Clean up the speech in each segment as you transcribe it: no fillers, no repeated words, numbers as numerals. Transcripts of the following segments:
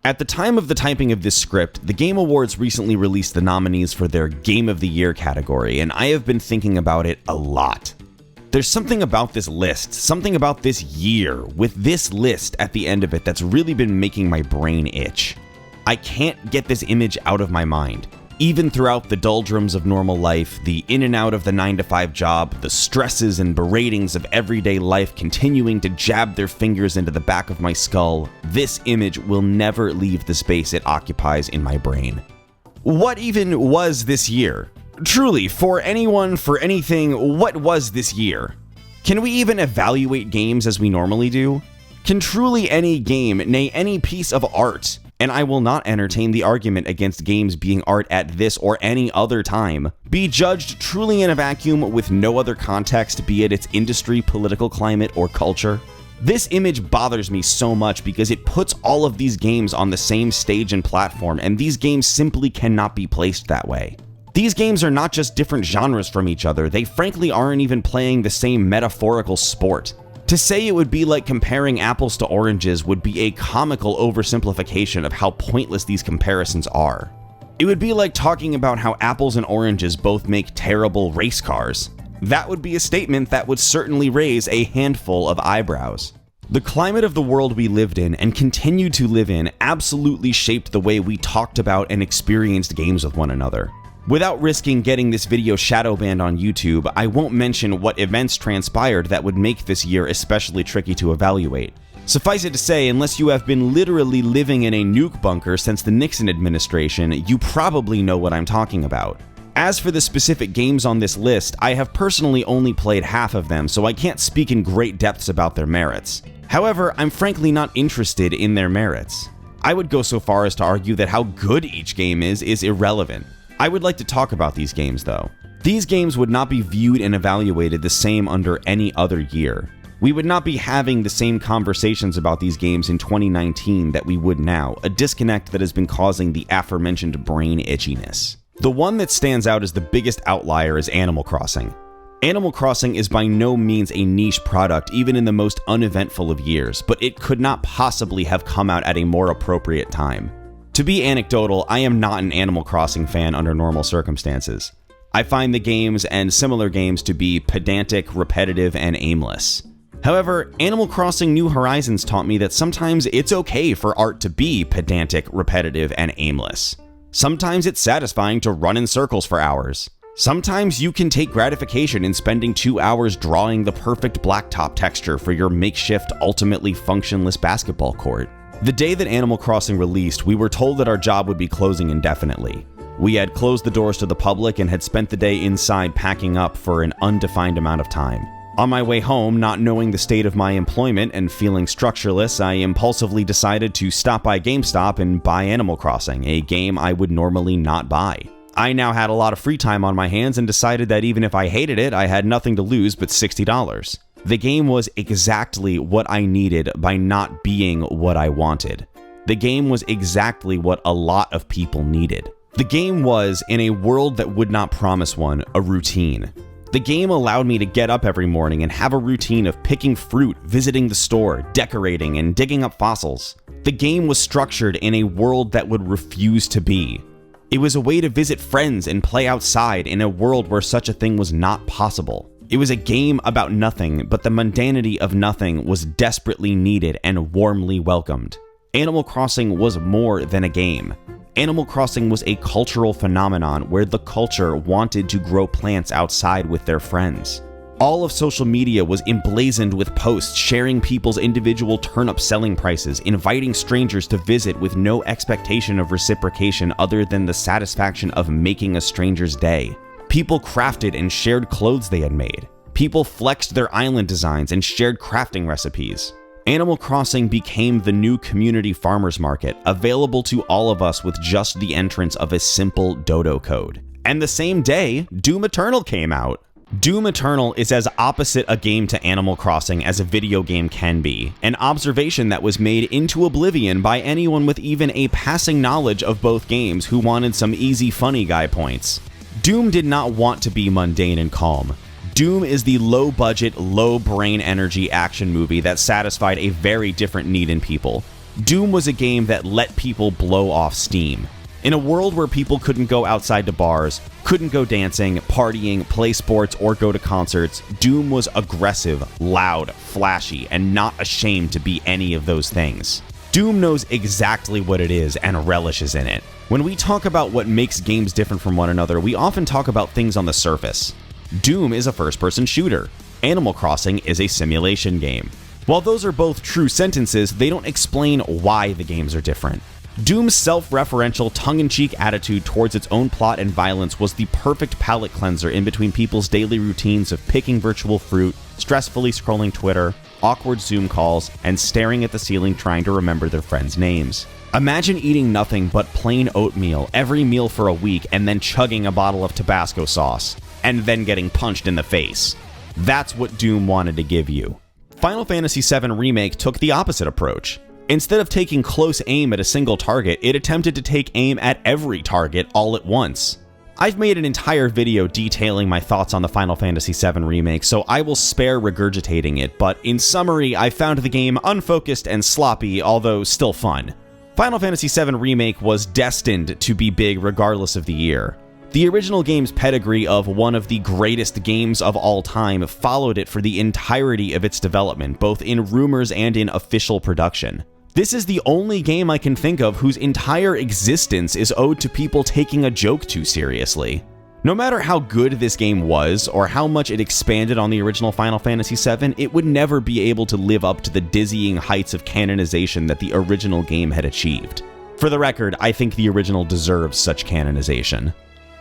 At the time of the typing of this script, the Game Awards recently released the nominees for their Game of the Year category, and I have been thinking about it a lot. There's something about this list, something about this year, with this list at the end of it that's really been making my brain itch. I can't get this image out of my mind. Even throughout the doldrums of normal life, the in and out of the 9-to-5 job, the stresses and beratings of everyday life continuing to jab their fingers into the back of my skull, this image will never leave the space it occupies in my brain. What even was this year? Truly, for anyone, for anything, what was this year? Can we even evaluate games as we normally do? Can truly any game, nay any piece of art, and I will not entertain the argument against games being art at this or any other time, be judged truly in a vacuum with no other context, be it its industry, political climate, or culture? This image bothers me so much because it puts all of these games on the same stage and platform, and these games simply cannot be placed that way. These games are not just different genres from each other, they frankly aren't even playing the same metaphorical sport. To say it would be like comparing apples to oranges would be a comical oversimplification of how pointless these comparisons are. It would be like talking about how apples and oranges both make terrible race cars. That would be a statement that would certainly raise a handful of eyebrows. The climate of the world we lived in and continue to live in absolutely shaped the way we talked about and experienced games with one another. Without risking getting this video shadow banned on YouTube, I won't mention what events transpired that would make this year especially tricky to evaluate. Suffice it to say, unless you have been literally living in a nuke bunker since the Nixon administration, you probably know what I'm talking about. As for the specific games on this list, I have personally only played half of them, so I can't speak in great depths about their merits. However, I'm frankly not interested in their merits. I would go so far as to argue that how good each game is irrelevant. I would like to talk about these games, though. These games would not be viewed and evaluated the same under any other year. We would not be having the same conversations about these games in 2019 that we would now, a disconnect that has been causing the aforementioned brain itchiness. The one that stands out as the biggest outlier is Animal Crossing. Animal Crossing is by no means a niche product even in the most uneventful of years, but it could not possibly have come out at a more appropriate time. To be anecdotal, I am not an Animal Crossing fan under normal circumstances. I find the games and similar games to be pedantic, repetitive, and aimless. However, Animal Crossing New Horizons taught me that sometimes it's okay for art to be pedantic, repetitive, and aimless. Sometimes it's satisfying to run in circles for hours. Sometimes you can take gratification in spending 2 hours drawing the perfect blacktop texture for your makeshift, ultimately functionless basketball court. The day that Animal Crossing released, we were told that our job would be closing indefinitely. We had closed the doors to the public and had spent the day inside packing up for an undefined amount of time. On my way home, not knowing the state of my employment and feeling structureless, I impulsively decided to stop by GameStop and buy Animal Crossing, a game I would normally not buy. I now had a lot of free time on my hands and decided that even if I hated it, I had nothing to lose but $60. The game was exactly what I needed by not being what I wanted. The game was exactly what a lot of people needed. The game was, in a world that would not promise one, a routine. The game allowed me to get up every morning and have a routine of picking fruit, visiting the store, decorating, and digging up fossils. The game was structured in a world that would refuse to be. It was a way to visit friends and play outside in a world where such a thing was not possible. It was a game about nothing, but the mundanity of nothing was desperately needed and warmly welcomed. Animal Crossing was more than a game. Animal Crossing was a cultural phenomenon where the culture wanted to grow plants outside with their friends. All of social media was emblazoned with posts sharing people's individual turnip selling prices, inviting strangers to visit with no expectation of reciprocation other than the satisfaction of making a stranger's day. People crafted and shared clothes they had made. People flexed their island designs and shared crafting recipes. Animal Crossing became the new community farmers market, available to all of us with just the entrance of a simple dodo code. And the same day, Doom Eternal came out. Doom Eternal is as opposite a game to Animal Crossing as a video game can be, an observation that was made into oblivion by anyone with even a passing knowledge of both games who wanted some easy funny guy points. Doom did not want to be mundane and calm. Doom is the low-budget, low-brain energy action movie that satisfied a very different need in people. Doom was a game that let people blow off steam. In a world where people couldn't go outside to bars, couldn't go dancing, partying, play sports, or go to concerts, Doom was aggressive, loud, flashy, and not ashamed to be any of those things. Doom knows exactly what it is and relishes in it. When we talk about what makes games different from one another, we often talk about things on the surface. Doom is a first-person shooter. Animal Crossing is a simulation game. While those are both true sentences, they don't explain why the games are different. Doom's self-referential, tongue-in-cheek attitude towards its own plot and violence was the perfect palate cleanser in between people's daily routines of picking virtual fruit, stressfully scrolling Twitter, awkward Zoom calls, and staring at the ceiling trying to remember their friends' names. Imagine eating nothing but plain oatmeal every meal for a week and then chugging a bottle of Tabasco sauce, and then getting punched in the face. That's what Doom wanted to give you. Final Fantasy VII Remake took the opposite approach. Instead of taking close aim at a single target, it attempted to take aim at every target all at once. I've made an entire video detailing my thoughts on the Final Fantasy VII Remake, so I will spare regurgitating it, but in summary, I found the game unfocused and sloppy, although still fun. Final Fantasy VII Remake was destined to be big regardless of the year. The original game's pedigree of one of the greatest games of all time followed it for the entirety of its development, both in rumors and in official production. This is the only game I can think of whose entire existence is owed to people taking a joke too seriously. No matter how good this game was, or how much it expanded on the original Final Fantasy VII, it would never be able to live up to the dizzying heights of canonization that the original game had achieved. For the record, I think the original deserves such canonization.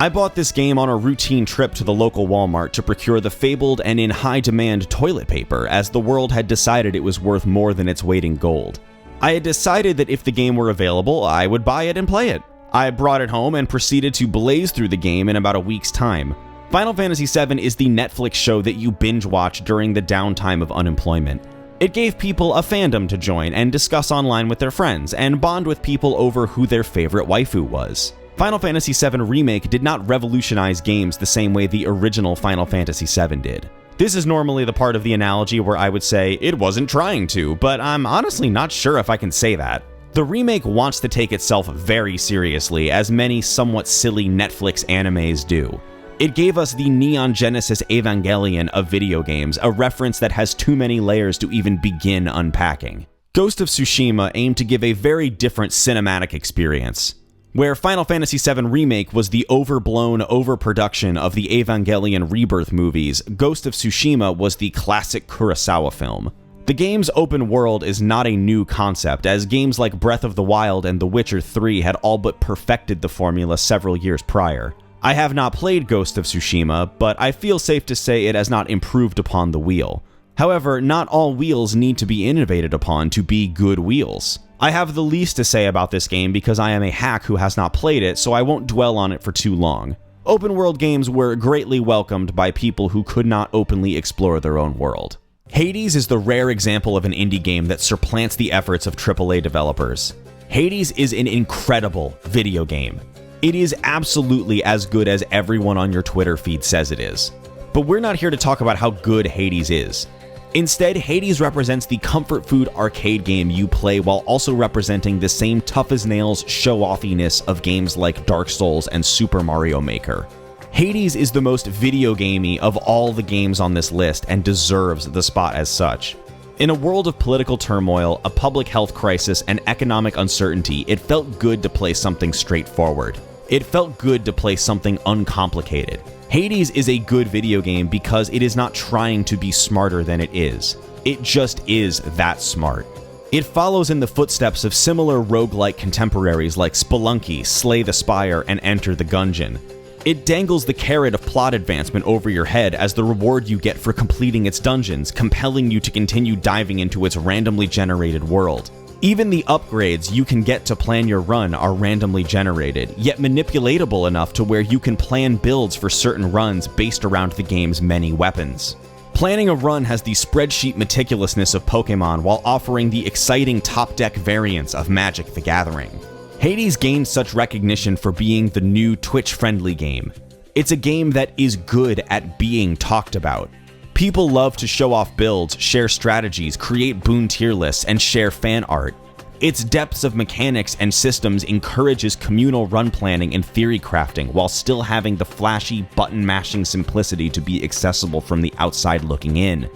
I bought this game on a routine trip to the local Walmart to procure the fabled and in high demand toilet paper, as the world had decided it was worth more than its weight in gold. I had decided that if the game were available, I would buy it and play it. I brought it home and proceeded to blaze through the game in about a week's time. Final Fantasy VII is the Netflix show that you binge watch during the downtime of unemployment. It gave people a fandom to join and discuss online with their friends, and bond with people over who their favorite waifu was. Final Fantasy VII Remake did not revolutionize games the same way the original Final Fantasy VII did. This is normally the part of the analogy where I would say it wasn't trying to, but I'm honestly not sure if I can say that. The remake wants to take itself very seriously, as many somewhat silly Netflix animes do. It gave us the Neon Genesis Evangelion of video games, a reference that has too many layers to even begin unpacking. Ghost of Tsushima aimed to give a very different cinematic experience. Where Final Fantasy VII Remake was the overblown overproduction of the Evangelion Rebirth movies, Ghost of Tsushima was the classic Kurosawa film. The game's open world is not a new concept, as games like Breath of the Wild and The Witcher 3 had all but perfected the formula several years prior. I have not played Ghost of Tsushima, but I feel safe to say it has not improved upon the wheel. However, not all wheels need to be innovated upon to be good wheels. I have the least to say about this game because I am a hack who has not played it, so I won't dwell on it for too long. Open world games were greatly welcomed by people who could not openly explore their own world. Hades is the rare example of an indie game that supplants the efforts of AAA developers. Hades is an incredible video game. It is absolutely as good as everyone on your Twitter feed says it is. But we're not here to talk about how good Hades is. Instead, Hades represents the comfort food arcade game you play while also representing the same tough-as-nails show-offiness of games like Dark Souls and Super Mario Maker. Hades is the most video gamey of all the games on this list and deserves the spot as such. In a world of political turmoil, a public health crisis, and economic uncertainty, it felt good to play something straightforward. It felt good to play something uncomplicated. Hades is a good video game because it is not trying to be smarter than it is. It just is that smart. It follows in the footsteps of similar roguelike contemporaries like Spelunky, Slay the Spire, and Enter the Gungeon. It dangles the carrot of plot advancement over your head as the reward you get for completing its dungeons, compelling you to continue diving into its randomly generated world. Even the upgrades you can get to plan your run are randomly generated, yet manipulatable enough to where you can plan builds for certain runs based around the game's many weapons. Planning a run has the spreadsheet meticulousness of Pokemon while offering the exciting top-deck variants of Magic the Gathering. Hades gained such recognition for being the new Twitch-friendly game. It's a game that is good at being talked about. People love to show off builds, share strategies, create boon tier lists, and share fan art. Its depths of mechanics and systems encourages communal run planning and theory crafting while still having the flashy, button-mashing simplicity to be accessible from the outside looking in.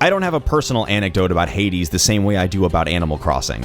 I don't have a personal anecdote about Hades the same way I do about Animal Crossing.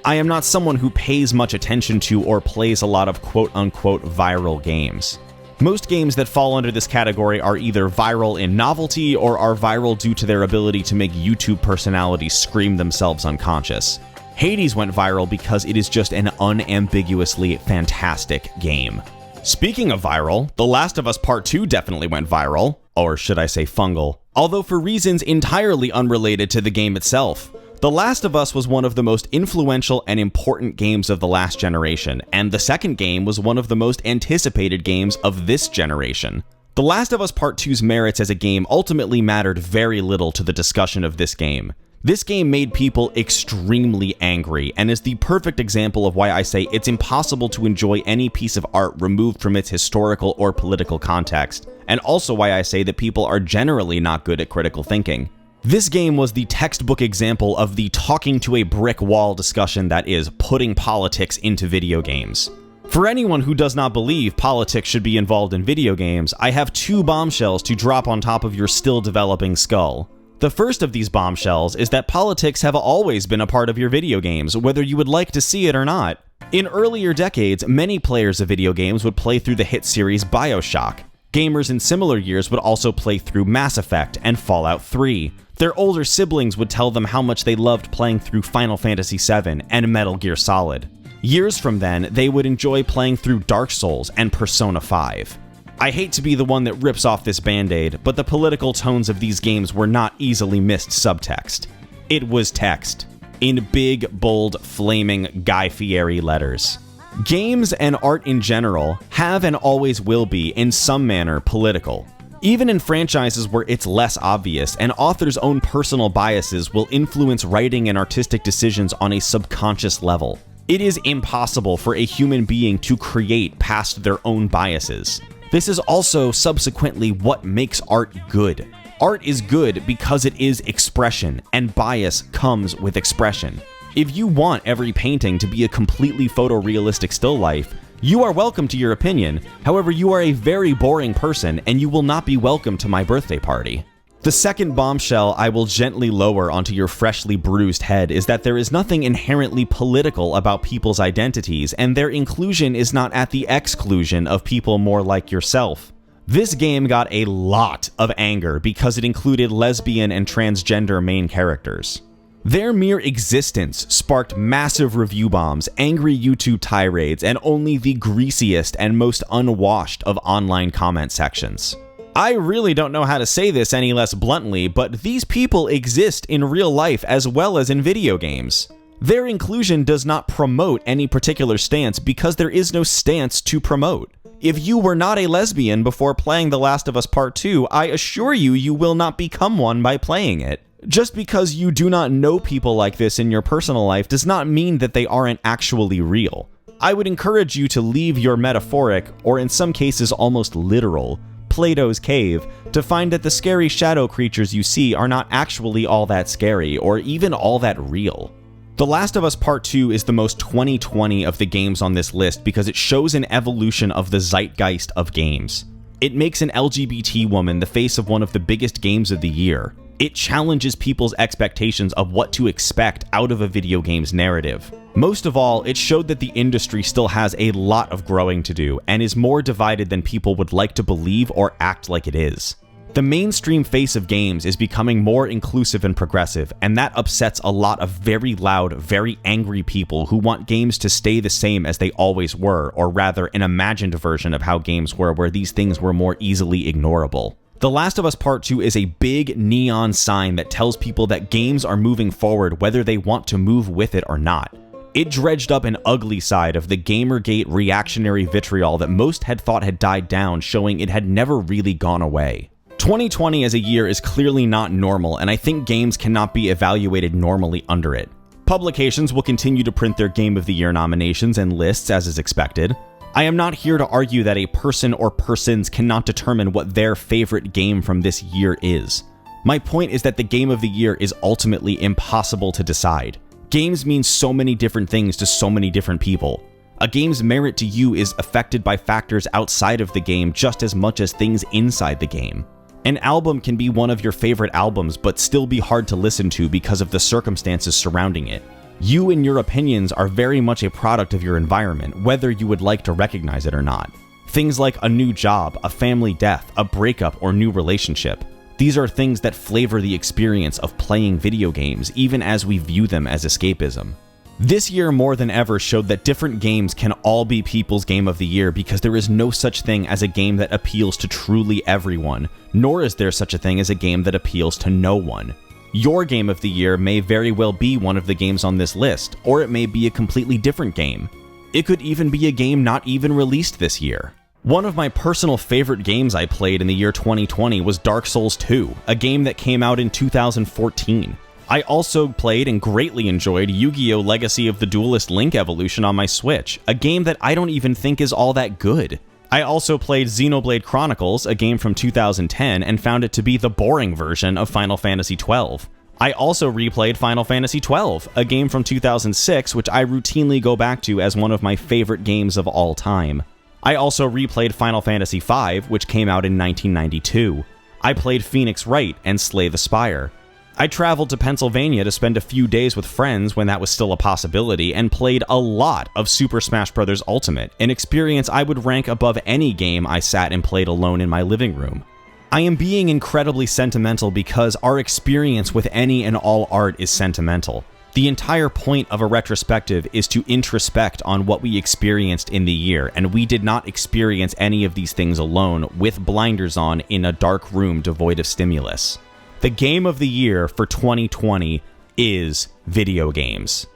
I am not someone who pays much attention to or plays a lot of quote-unquote viral games. Most games that fall under this category are either viral in novelty or are viral due to their ability to make YouTube personalities scream themselves unconscious. Hades went viral because it is just an unambiguously fantastic game. Speaking of viral, The Last of Us Part 2 definitely went viral, or should I say fungal, although for reasons entirely unrelated to the game itself. The Last of Us was one of the most influential and important games of the last generation, and the second game was one of the most anticipated games of this generation. The Last of Us Part 2's merits as a game ultimately mattered very little to the discussion of this game. This game made people extremely angry, and is the perfect example of why I say it's impossible to enjoy any piece of art removed from its historical or political context, and also why I say that people are generally not good at critical thinking. This game was the textbook example of the talking to a brick wall discussion that is putting politics into video games. For anyone who does not believe politics should be involved in video games, I have two bombshells to drop on top of your still developing skull. The first of these bombshells is that politics have always been a part of your video games, whether you would like to see it or not. In earlier decades, many players of video games would play through the hit series BioShock. Gamers in similar years would also play through Mass Effect and Fallout 3. Their older siblings would tell them how much they loved playing through Final Fantasy VII and Metal Gear Solid. Years from then, they would enjoy playing through Dark Souls and Persona 5. I hate to be the one that rips off this band-aid, but the political tones of these games were not easily missed subtext. It was text, in big, bold, flaming Guy Fieri letters. Games and art in general have and always will be, in some manner, political. Even in franchises where it's less obvious, an author's own personal biases will influence writing and artistic decisions on a subconscious level. It is impossible for a human being to create past their own biases. This is also subsequently what makes art good. Art is good because it is expression, and bias comes with expression. If you want every painting to be a completely photorealistic still life, you are welcome to your opinion. However, you are a very boring person, and you will not be welcome to my birthday party. The second bombshell I will gently lower onto your freshly bruised head is that there is nothing inherently political about people's identities, and their inclusion is not at the exclusion of people more like yourself. This game got a lot of anger because it included lesbian and transgender main characters. Their mere existence sparked massive review bombs, angry YouTube tirades, and only the greasiest and most unwashed of online comment sections. I really don't know how to say this any less bluntly, but these people exist in real life as well as in video games. Their inclusion does not promote any particular stance because there is no stance to promote. If you were not a lesbian before playing The Last of Us Part 2, I assure you, you will not become one by playing it. Just because you do not know people like this in your personal life does not mean that they aren't actually real. I would encourage you to leave your metaphoric, or in some cases almost literal, Plato's cave to find that the scary shadow creatures you see are not actually all that scary or even all that real. The Last of Us Part 2 is the most 2020 of the games on this list because it shows an evolution of the zeitgeist of games. It makes an LGBT woman the face of one of the biggest games of the year. It challenges people's expectations of what to expect out of a video game's narrative. Most of all, it showed that the industry still has a lot of growing to do and is more divided than people would like to believe or act like it is. The mainstream face of games is becoming more inclusive and progressive, and that upsets a lot of very loud, very angry people who want games to stay the same as they always were, or rather an imagined version of how games were where these things were more easily ignorable. The Last of Us Part 2 is a big neon sign that tells people that games are moving forward whether they want to move with it or not. It dredged up an ugly side of the Gamergate reactionary vitriol that most had thought had died down, showing it had never really gone away. 2020 as a year is clearly not normal, and I think games cannot be evaluated normally under it. Publications will continue to print their Game of the Year nominations and lists as is expected. I am not here to argue that a person or persons cannot determine what their favorite game from this year is. My point is that the Game of the Year is ultimately impossible to decide. Games mean so many different things to so many different people. A game's merit to you is affected by factors outside of the game just as much as things inside the game. An album can be one of your favorite albums but still be hard to listen to because of the circumstances surrounding it. You and your opinions are very much a product of your environment, whether you would like to recognize it or not. Things like a new job, a family death, a breakup, or new relationship. These are things that flavor the experience of playing video games, even as we view them as escapism. This year more than ever showed that different games can all be people's game of the year because there is no such thing as a game that appeals to truly everyone, nor is there such a thing as a game that appeals to no one. Your game of the year may very well be one of the games on this list, or it may be a completely different game. It could even be a game not even released this year. One of my personal favorite games I played in the year 2020 was Dark Souls 2, a game that came out in 2014. I also played and greatly enjoyed Yu-Gi-Oh! Legacy of the Duelist Link Evolution on my Switch, a game that I don't even think is all that good. I also played Xenoblade Chronicles, a game from 2010, and found it to be the boring version of Final Fantasy XII. I also replayed Final Fantasy XII, a game from 2006, which I routinely go back to as one of my favorite games of all time. I also replayed Final Fantasy V, which came out in 1992. I played Phoenix Wright and Slay the Spire. I traveled to Pennsylvania to spend a few days with friends when that was still a possibility, and played a lot of Super Smash Bros. Ultimate, an experience I would rank above any game I sat and played alone in my living room. I am being incredibly sentimental because our experience with any and all art is sentimental. The entire point of a retrospective is to introspect on what we experienced in the year, and we did not experience any of these things alone with blinders on in a dark room devoid of stimulus. The game of the year for 2020 is video games.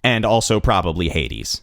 And also probably Hades.